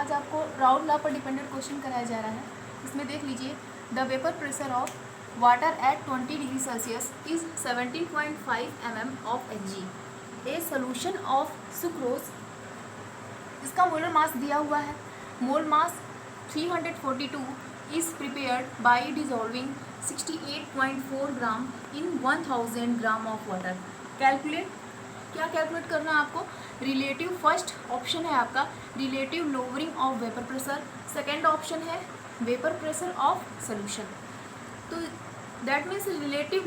आज आपको राउल लॉ पर डिपेंडेंट क्वेश्चन कराया जा रहा है। इसमें देख लीजिए, the vapour pressure of water at 20 degree Celsius is 17.5 mm of Hg। A solution of sucrose, इसका मोलर मास दिया हुआ है। मोल मास 342 is prepared by dissolving 68.4 gram in 1000 gram of water. Calculate, क्या कैलकुलेट करना है आपको? रिलेटिव, फर्स्ट ऑप्शन है आपका relative lowering of vapour pressure, second option है वेपर प्रेशर ऑफ सोल्यूशन। तो that means relative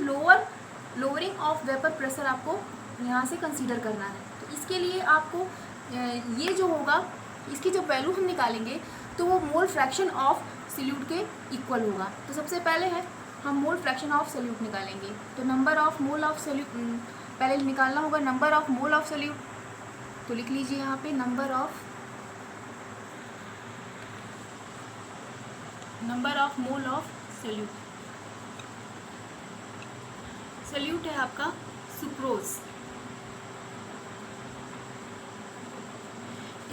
lowering of vapour pressure आपको यहाँ से कंसीडर करना है। तो इसके लिए आपको ये जो होगा, इसकी जब वैल्यू हम निकालेंगे तो वो मोल फ्रैक्शन ऑफ सॉल्यूट के इक्वल होगा। तो सबसे पहले है हम मोल फ्रैक्शन ऑफ सॉल्यूट निकालेंगे। तो number of mole of solute पहले निकालना होगा, number of mole of solute. तो लिख लीजिए यहाँ पे number of mole of solute. Solute है आपका सुक्रोज।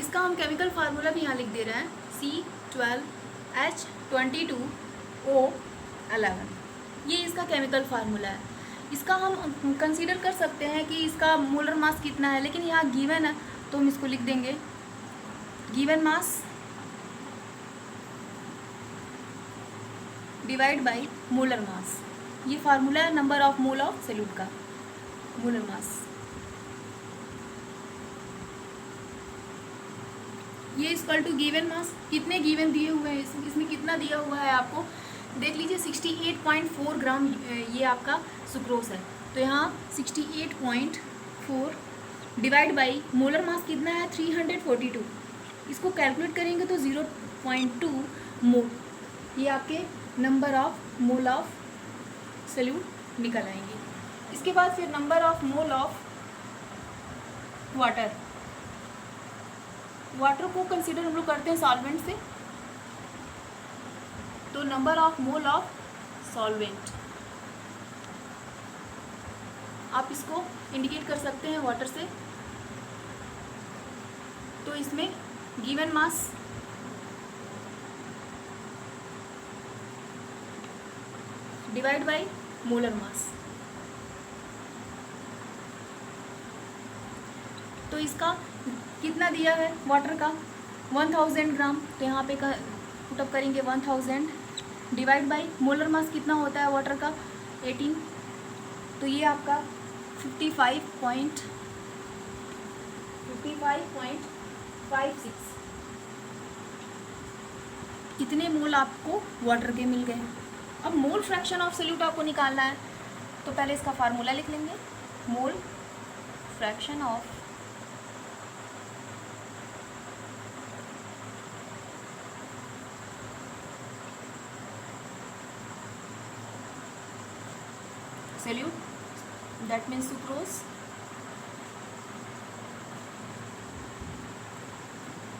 इसका हम केमिकल फार्मूला भी यहाँ लिख दे रहे हैं, C12H22O11। ये इसका केमिकल फार्मूला है। इसका हम कंसीडर कर सकते हैं कि इसका मोलर मास कितना है, लेकिन यहाँ गिवन है तो हम इसको लिख देंगे given mass divide by molar mass. ये फार्मूला है number of mole of solute का, मोलर मास। ये इक्वल टू गिवन मास, कितने गिवन दिए हुए हैं, इसमें कितना दिया हुआ है आपको देख लीजिए 68.4 ग्राम ये आपका सुक्रोज है। तो यहाँ 68.4 डिवाइड बाई मोलर मास कितना है 342। इसको कैलकुलेट करेंगे तो 0.2 मोल, ये आपके number of mole of solute निकल आएंगे। इसके बाद फिर number of mole of water. Water को कंसीडर हम लोग करते हैं सॉल्वेंट से, तो number of mole of solvent आप इसको इंडिकेट कर सकते हैं वाटर से। तो इसमें given mass divide by molar mass. तो इसका कितना दिया है वाटर का 1000 ग्राम, तो यहाँ पे पुटअप करेंगे 1000 डिवाइड बाय मोलर मास कितना होता है वाटर का 18। तो ये आपका 55.56 इतने मोल आपको वाटर के मिल गए। अब मोल फ्रैक्शन ऑफ सॉल्यूट आपको निकालना है, तो पहले इसका फार्मूला लिख लेंगे, मोल fraction of solute, that means sucrose.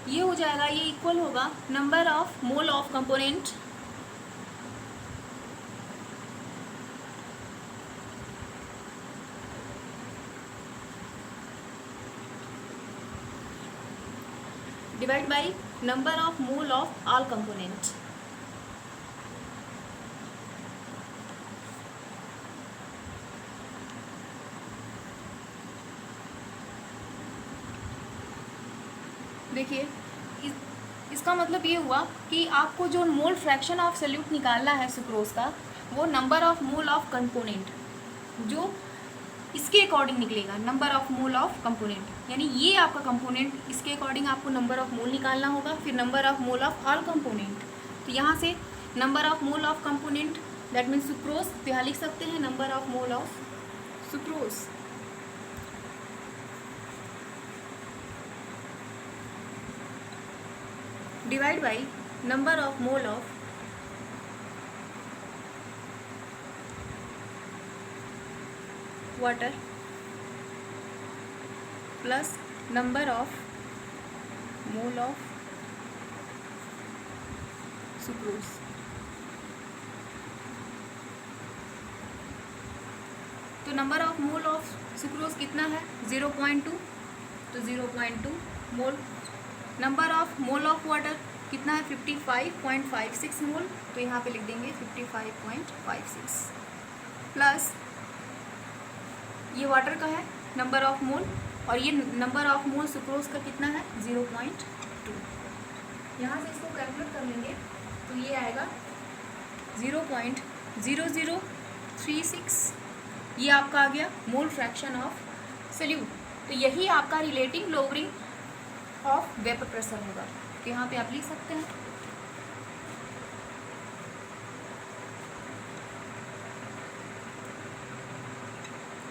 ये हो जाएगा, ये इक्वल होगा number of mole of component divide by number of mole of all component. देखिए इसका मतलब ये हुआ कि आपको जो मोल फ्रैक्शन ऑफ सॉल्यूट निकालना है सुक्रोज का, वो number of mole of component जो इसके अकॉर्डिंग निकलेगा, number of mole of component. यानी ये आपका कंपोनेंट, इसके अकॉर्डिंग आपको नंबर ऑफ मोल निकालना होगा, फिर number of mole of all component. तो यहाँ से number of mole of component that means sucrose, तो यहाँ लिख सकते हैं number of mole of sucrose divide by number of mole of water plus number of mole of sucrose. तो number of mole of sucrose कितना है 0.2, तो 0.2 mole number of mole of water कितना है 55.56 मोल, तो यहाँ पे लिख देंगे 55.56 प्लस ये वाटर का है नंबर ऑफ मोल, और ये नंबर ऑफ मोल सुक्रोज का कितना है 0.2। यहाँ से इसको कैलकुलेट कर लेंगे तो ये आएगा 0.0036, ये आपका आ गया मोल फ्रैक्शन ऑफ सोल्यूट। तो यही आपका relative lowering of vapour pressure होगा। तो यहाँ पे आप लिख सकते हैं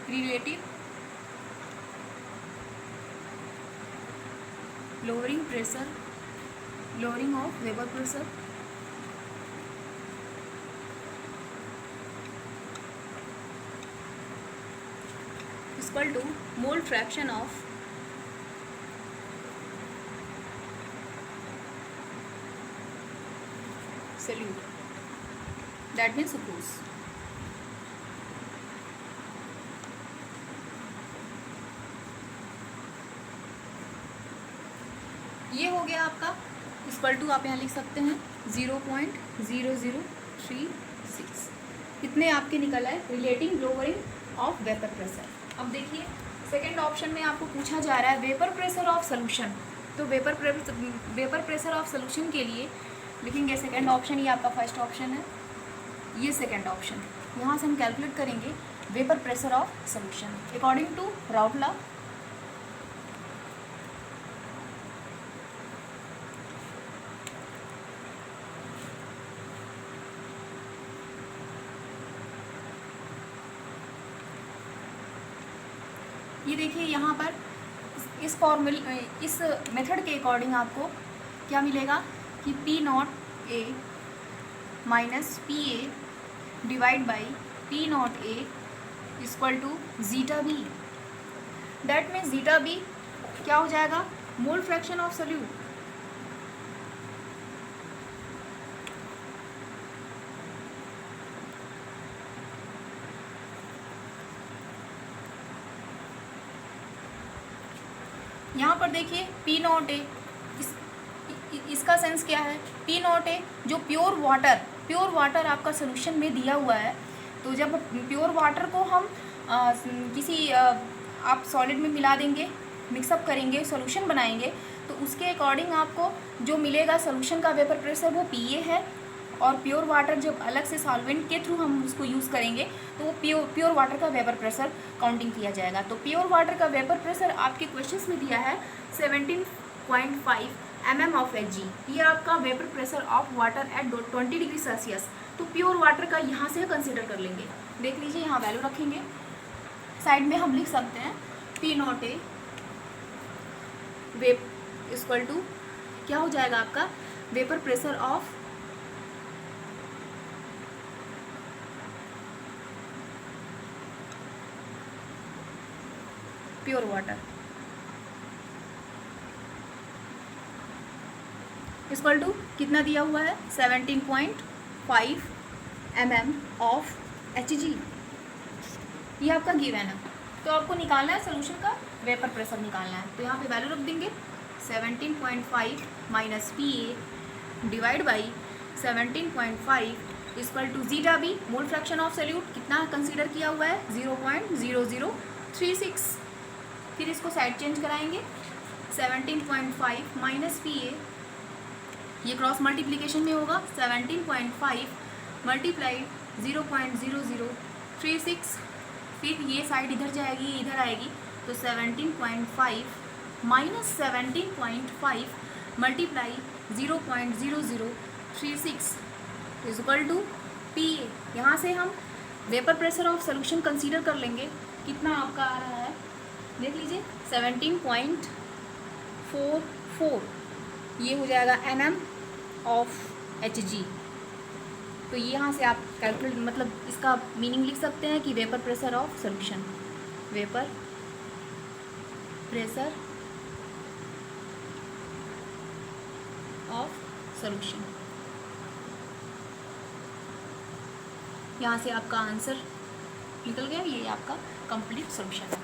relative lowering pressure, lowering of vapour pressure equal to mole fraction of solute, that means sucrose। ये हो गया आपका इक्वल टू, आप यहाँ लिख सकते हैं 0.0036, इतने आपके निकल आए relating lowering of vapour pressure. अब देखिए सेकेंड ऑप्शन में आपको पूछा जा रहा है वेपर प्रेशर ऑफ सोल्यूशन। तो वेपर प्रेशर ऑफ सोल्यूशन के लिए लिखेंगे सेकेंड ऑप्शन, ये आपका फर्स्ट ऑप्शन है, ये सेकेंड ऑप्शन। यहाँ से हम कैलकुलेट करेंगे vapour pressure of solution according to Raoult law. ये देखिए यहाँ पर इस मेथड के अकॉर्डिंग आपको क्या मिलेगा कि P0 A minus PA divide by P0 A equal to zeta B. That means zeta B क्या हो जाएगा मोल फ्रैक्शन ऑफ सोल्यूट। यहाँ पर देखिए P0 A, इसका सेंस क्या है, P0 A जो प्योर वाटर आपका सोल्यूशन में दिया हुआ है। तो जब प्योर वाटर को हम आप सॉलिड में मिला देंगे, मिक्सअप करेंगे, सॉल्यूशन बनाएंगे, तो उसके अकॉर्डिंग आपको जो मिलेगा सोल्यूशन का वेपर प्रेशर वो PA है। और प्योर वाटर जब अलग से सॉल्वेंट के थ्रू हम उसको यूज़ करेंगे तो वो प्योर वाटर का वेपर प्रेशर काउंटिंग किया जाएगा। तो प्योर वाटर का वेपर प्रेशर आपके क्वेश्चंस में दिया है 17.5 mm ऑफ Hg। ये आपका vapour pressure of water at 20 degree Celsius. तो प्योर वाटर का यहाँ से कंसिडर कर लेंगे। देख लीजिए यहाँ वैल्यू रखेंगे, साइड में हम लिख सकते हैं P0 A वेप इक्वल टू क्या हो जाएगा आपका vapour pressure of pure water equal to कितना दिया हुआ है 17.5 mm ऑफ Hg। ये आपका गिवन है। तो आपको निकालना है सोल्यूशन का वेपर प्रेशर निकालना है। तो यहाँ पे वैल्यू रख देंगे 17.5 minus PA divide by 17.5 equal to zeta B mole fraction of solute कितना कंसीडर किया हुआ है 0.0036। फिर इसको साइड चेंज कराएंगे 17.5 माइनस PA, ये क्रॉस मल्टीप्लिकेशन में होगा 17.5 मल्टीप्लाइड 0.0036। फिर ये साइड इधर जाएगी, ये इधर आएगी, तो 17.5 minus 17.5 multiply 0.0036 equal to PA। यहाँ से हम vapour pressure of solution consider कर लेंगे, कितना आपका आ रहा है देख लीजिए 17.44, ये हो जाएगा mm ऑफ Hg। तो यहाँ से आप कैलकुलेट मतलब इसका मीनिंग लिख सकते हैं कि vapour pressure of solution, vapour pressure of solution. यहाँ से आपका आंसर निकल गया, ये आपका कंप्लीट सोल्यूशन है।